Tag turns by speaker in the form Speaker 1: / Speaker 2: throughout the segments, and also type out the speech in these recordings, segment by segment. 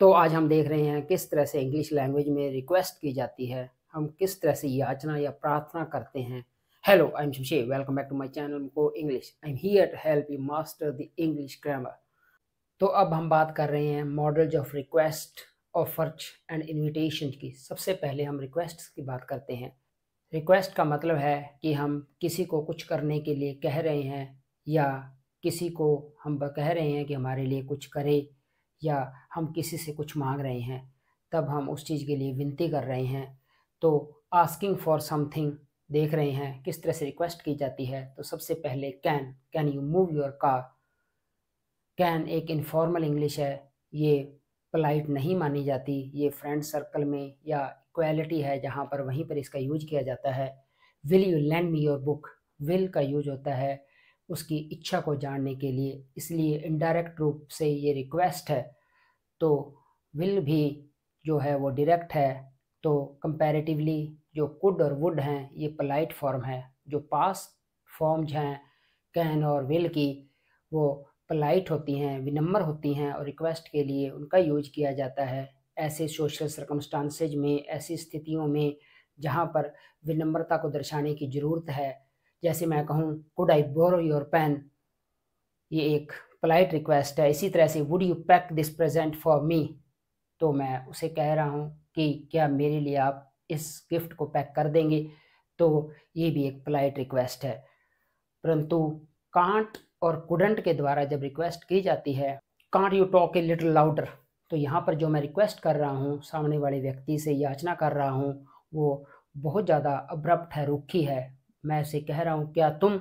Speaker 1: तो आज हम देख रहे हैं किस तरह से इंग्लिश लैंग्वेज में रिक्वेस्ट की जाती है, हम किस तरह से याचना या प्रार्थना करते हैं। Hello, I am Shamsher, welcome back to my channel Go English. I am here to help you master the English grammar. तो अब हम बात कर रहे हैं modals of request, offers and invitation की। सबसे पहले हम रिक्वेस्ट की बात करते हैं। रिक्वेस्ट का मतलब है कि हम किसी को कुछ करने के लिए कह रहे हैं, या किसी को हम कह रहे हैं कि हमारे लिए कुछ करे, या हम किसी से कुछ मांग रहे हैं, तब हम उस चीज़ के लिए विनती कर रहे हैं। तो आस्किंग फॉर समथिंग देख रहे हैं किस तरह से रिक्वेस्ट की जाती है। तो सबसे पहले can you move your car. Can एक इनफॉर्मल इंग्लिश है, ये पोलाइट नहीं मानी जाती, ये फ्रेंड सर्कल में या इक्वालिटी है जहाँ पर वहीं पर इसका यूज किया जाता है। Will you land me your book, will का यूज होता है उसकी इच्छा को जानने के लिए, इसलिए इनडायरेक्ट रूप से ये रिक्वेस्ट है। तो विल भी जो है वो डायरेक्ट है। तो कंपैरेटिवली जो कुड और वुड हैं ये पोलाइट फॉर्म है। जो पास्ट फॉर्म्स हैं कैन और विल की, वो पोलाइट होती हैं, विनम्र होती हैं, और रिक्वेस्ट के लिए उनका यूज किया जाता है ऐसे सोशल सर्कमस्टांसेज में, ऐसी स्थितियों में जहाँ पर विनम्रता को दर्शाने की ज़रूरत है। जैसे मैं कहूँ could I borrow your pen, ये एक पोलाइट रिक्वेस्ट है। इसी तरह से would you pack this present for me, तो मैं उसे कह रहा हूँ कि क्या मेरे लिए आप इस गिफ्ट को पैक कर देंगे, तो ये भी एक पोलाइट रिक्वेस्ट है। परंतु कांट और कुडंट के द्वारा जब रिक्वेस्ट की जाती है, can't you talk a little louder, तो यहाँ पर जो मैं रिक्वेस्ट कर रहा हूँ, सामने वाले व्यक्ति से याचना कर रहा हूँ, वो बहुत ज़्यादा अब्रप्ट है, रुखी है। मैं उसे कह रहा हूँ क्या तुम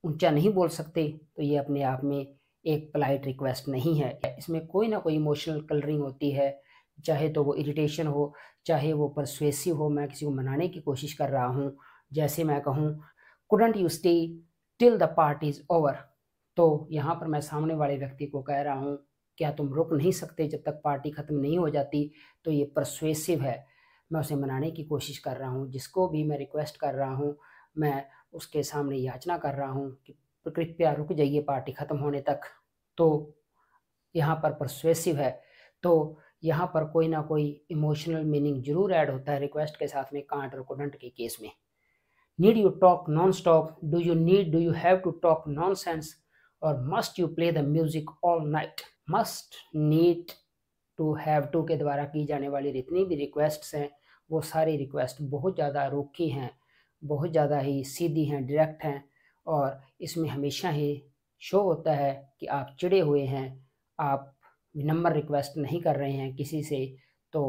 Speaker 1: ऊंचा नहीं बोल सकते, तो ये अपने आप में एक पोलाइट रिक्वेस्ट नहीं है। इसमें कोई ना कोई इमोशनल कलरिंग होती है, चाहे तो वो इरिटेशन हो, चाहे वो परसुएसिव हो, मैं किसी को मनाने की कोशिश कर रहा हूँ। जैसे मैं कहूँ couldn't you stay till the party is over, तो यहाँ पर मैं सामने वाले व्यक्ति को कह रहा हूँ क्या तुम रुक नहीं सकते जब तक पार्टी ख़त्म नहीं हो जाती, तो ये परसुएसिव है, मैं उसे मनाने की कोशिश कर रहा हूँ। जिसको भी मैं रिक्वेस्ट कर रहा हूँ, मैं उसके सामने याचना कर रहा हूँ कि कृपया रुक जाइए पार्टी ख़त्म होने तक, तो यहाँ पर परसुएसिव है। तो यहाँ पर कोई ना कोई इमोशनल मीनिंग जरूर ऐड होता है रिक्वेस्ट के साथ में, कांट और कुडंट के केस में। Need you talk non stop, do you have to talk nonsense, और must you play the music all night. Must, need, to, have to के द्वारा की जाने वाली जितनी भी रिक्वेस्ट्स हैं, वो सारी रिक्वेस्ट बहुत ज़्यादा रूखी हैं, बहुत ज़्यादा ही सीधी हैं, डायरेक्ट हैं, और इसमें हमेशा ही शो होता है कि आप चिढ़े हुए हैं, आप विनम्र रिक्वेस्ट नहीं कर रहे हैं किसी से। तो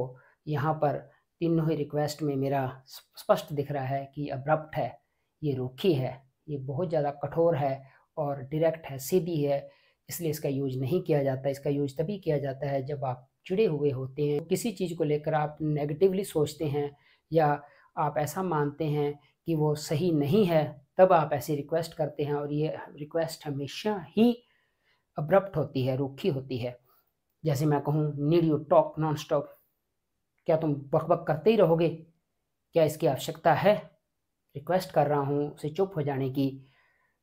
Speaker 1: यहाँ पर तीनों ही रिक्वेस्ट में मेरा स्पष्ट दिख रहा है कि अब्रप्ट है, ये रूखी है, ये बहुत ज़्यादा कठोर है और डायरेक्ट है, सीधी है, इसलिए इसका यूज नहीं किया जाता। इसका यूज तभी किया जाता है जब आप चिड़े हुए होते हैं, किसी चीज़ को लेकर आप नेगेटिवली सोचते हैं, या आप ऐसा मानते हैं कि वो सही नहीं है, तब आप ऐसी रिक्वेस्ट करते हैं। और ये रिक्वेस्ट हमेशा ही अब्रप्ट होती है, रूखी होती है। जैसे मैं कहूँ need you talk non stop, क्या तुम बकबक करते ही रहोगे, क्या इसकी आवश्यकता है, रिक्वेस्ट कर रहा हूँ उसे चुप हो जाने की।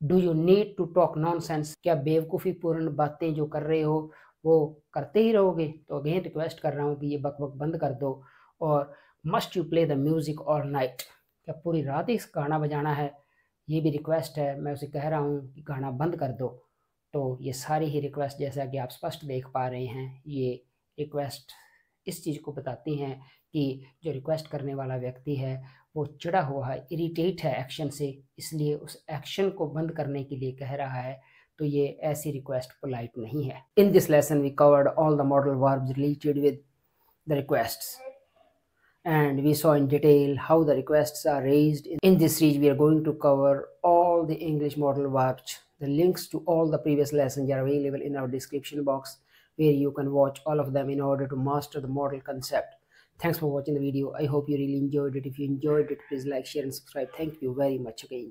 Speaker 1: Do you need to talk nonsense, क्या बेवकूफ़ी पूर्ण बातें जो कर रहे हो वो करते ही रहोगे, तो अगेन रिक्वेस्ट कर रहा हूँ कि ये बकबक बंद कर दो। और must you play the music all night, क्या पूरी रात ही गाना बजाना है, ये भी रिक्वेस्ट है, मैं उसे कह रहा हूँ कि गाना बंद कर दो। तो ये सारी ही रिक्वेस्ट, जैसा कि आप स्पष्ट देख पा रहे हैं, ये रिक्वेस्ट इस चीज़ को बताती हैं कि जो रिक्वेस्ट करने वाला व्यक्ति है वो चिढ़ा हुआ है, इरिटेट है एक्शन से, इसलिए उस एक्शन को बंद करने के लिए कह रहा है। तो ये ऐसी रिक्वेस्ट पोलाइट नहीं है। In this lesson we covered all the modal verbs related with the requests, and we saw in detail how the requests are raised. In this series we are going to cover all the English modal verbs. The links to all the previous lessons are available in our description box, where you can watch all of them in order to master the modal concept. Thanks for watching the video. I hope you really enjoyed it. If you enjoyed it, please like, share and subscribe. Thank you very much again.